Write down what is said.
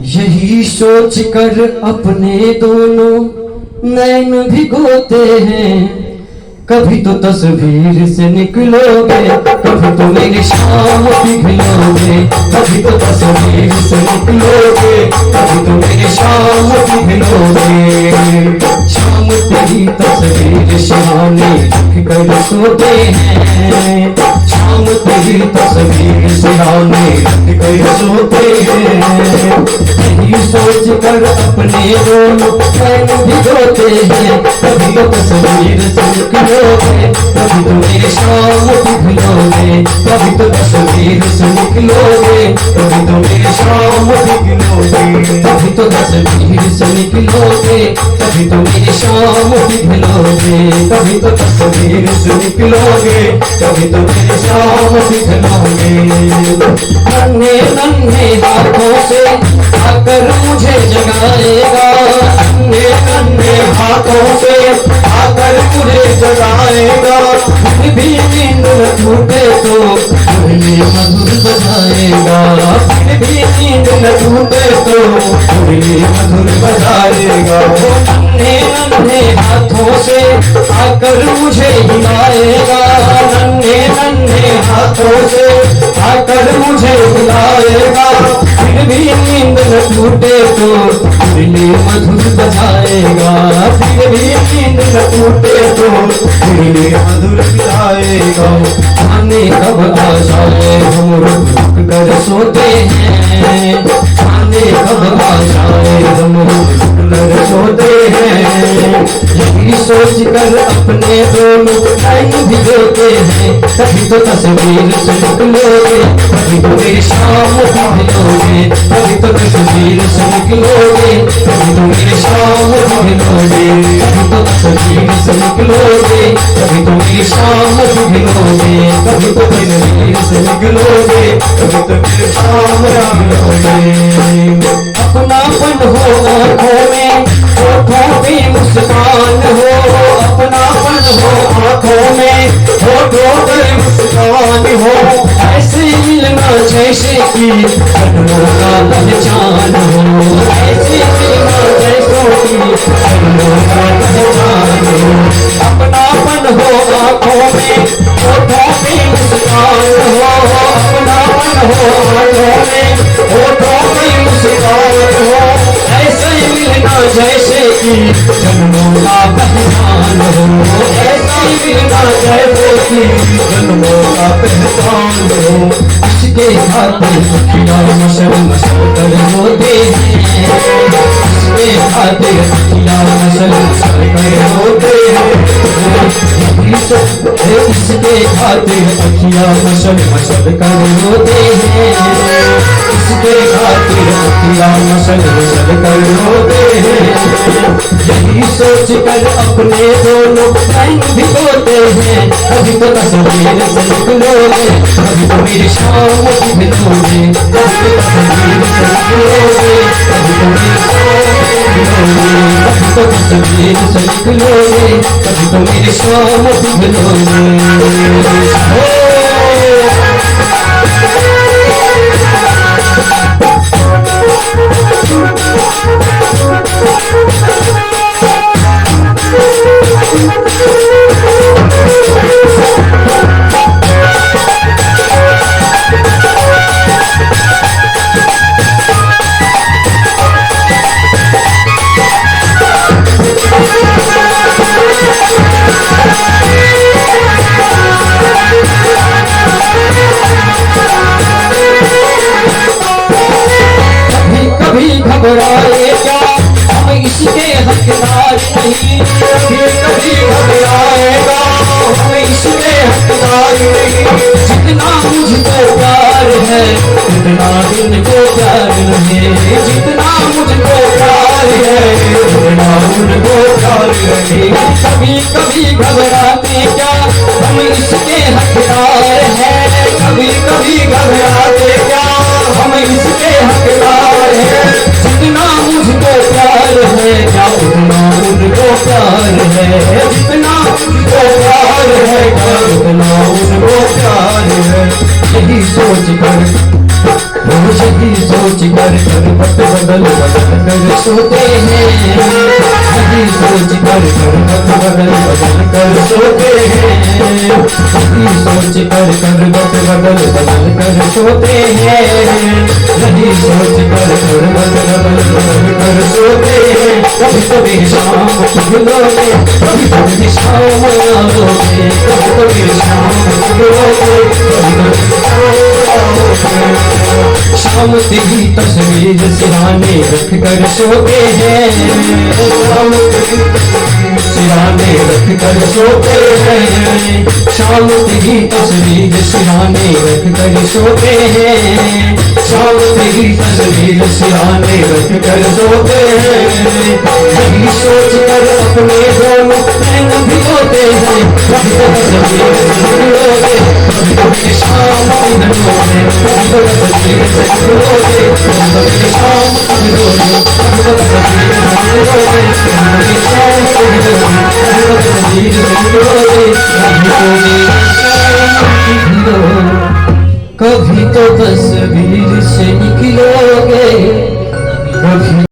यही सोच कर अपने दोनों नैन भिगोते हैं। कभी तो तस्वीर से निकलोगे, कभी तो मेरी शाम पिघलोगे। कभी तो तस्वीर से निकलोगे, कभी तो मेरी शाम पिघलोगे। शाम तेरी तस्वीर सिरहाने रख कर सोते हैं। शाम तेरी तस्वीर सिरहाने रख कर सोते हैं। यही सोच कर अपने दोनों नैन भिगोते हैं। कभी तो तस्वीर से निकलोगे, कभी तो मेरी शाम पिघलोगे। कभी तो तस्वीर से निकलोगे, कभी तो मेरी शाम पिघलोगे। कभी तो तस्वीर से निकलोगे, कभी तो मेरी शाम पिघलोगे। कभी तो तस्वीर से निकलोगे, कभी तो मेरी शाम पिघलोगे। नन्हे नन्हे हाथों से आकर मुझे जगाएगा। नन्हे नन्हे हाथों से आकर मुझे जगाएगा। फिर भी नींद न टूटे तो मुरली मधुर बजाएगा। फिर भी नींद न टूटे तो मुरली मधुर बजाएगा। वो नन्हे नन्हे हाथों से आकर मुझे हिलाएगा। नन्हे नन्हे हाथों से आकर मुझे हिलाएगा। फिर भी नींद न टूटे तो मुरली मधुर बजाएगा। फिर भी नींद न टूटे तो मुरली मधुर बजाएगा। आने कब आ जाए हम रुक कर सोते हैं। आने कब आ जाए हम रुक कर सोते हैं। यही सोच कर अपने दोनों नैन भिगोते हैं। कभी तो तस्वीर से निकलोगे, कभी तो मेरी शाम पिघलोगे। कभी तो तस्वीर से निकलोगे, कभी तो मेरी शाम पिघलोगे। कभी तो तस्वीर से निकलोगे, कभी तो मेरी शाम पिघलोगे। कभी तो तस्वीर से निकलोगे, कभी तो मेरी शाम पिघलोगे। अपनापन हो आँखों में, होठों पे मुस्कान हो। अपनापन हो आँखों में, होठों पे मुस्कान हो। ऐसे मिलना जैसे कि जन्मों का पहचान हो। ऐसे मिलना जैसे कि जन्मों का पहचान हो। अपनापन हो आँखों में, होठों पे मुस्कान हो। अपनापन हो आँखों में, होठों पे मुस्कान हो। ऐसे मिलना जैसे कि जन्मों का पहचान हो। ऐसे मिलना जैसे कि जन्मों का पहचान हो। इसके खातिर अखियाँ मशल मशल कर रोते हैं। इसके खातिर अखियाँ मशल मशल कर रोते हैं। इसके खातिर अखियाँ मशल मशल कर रोते हैं। इसके खातिर अखियाँ मशल मशल कर रोते हैं। यही सोच कर अपने दोनों नैन भिगोते हैं। कभी तो तस्वीर से निकलोगे, कभी तो मेरी शाम पिघलोगे। कभी तो तस्वीर से निकलोगे, कभी तो मेरी शाम पिघलोगे। कभी तो तस्वीर से निकलोगे, कभी तो मेरी शाम पिघलोगे। घबराए क्या हम इसके हकदार नहीं। कभी घबराएगा हम इसके हकदार नहीं। जितना मुझको प्यार है उतना उनको प्यार नहीं। जितना मुझको प्यार है उतना उनको प्यार नहीं। कभी कभी घबराते क्या हम इसके हकदार हैं। कभी कभी घबराते क्या हम इसके हकदार हैं। जितना मुझको प्यार है क्या उतना उनको प्यार है। जितना मुझको प्यार है क्या उतना उनको प्यार है। यही सोच कर सोच कर करवट बदल बदल कर सोते हैं, यही सोच कर करवट बदल बदल कर सोते हैं, यही सोच कर करवट बदल बदल कर सोते हैं, यही सोच कर करवट बदल बदल कर सोते हैं। कभी कभी शाम फूलोगे, कभी कभी शाम आओगे, कभी कभी शाम फूलोगे, कभी कभी शाम तेरी तस्वीर सिराने रख कर सोते हैं, शाम तेरी सिराने रख कर सोते हैं, शाम तेरी तस्वीर सिराने रख कर सोते हैं, शाम तेरी तस्वीर सिराने रख कर सोते हैं, यही सोच कर अपने दोनों नैन भिगोते हैं, कभी कभी तस्वीर से भिगोगे, कभी कभी शाम भिगोगे, कभी कभी तस्वीर से भिगोगे, कभी कभी शाम भिगोगे, कभी कभी तस्वीर से भिगोगे, कभी कभी शाम भिगोगे, कभी कभी तस्वीर से भिगोगे, कभी तो तस्वीर से निकलोगे, कभी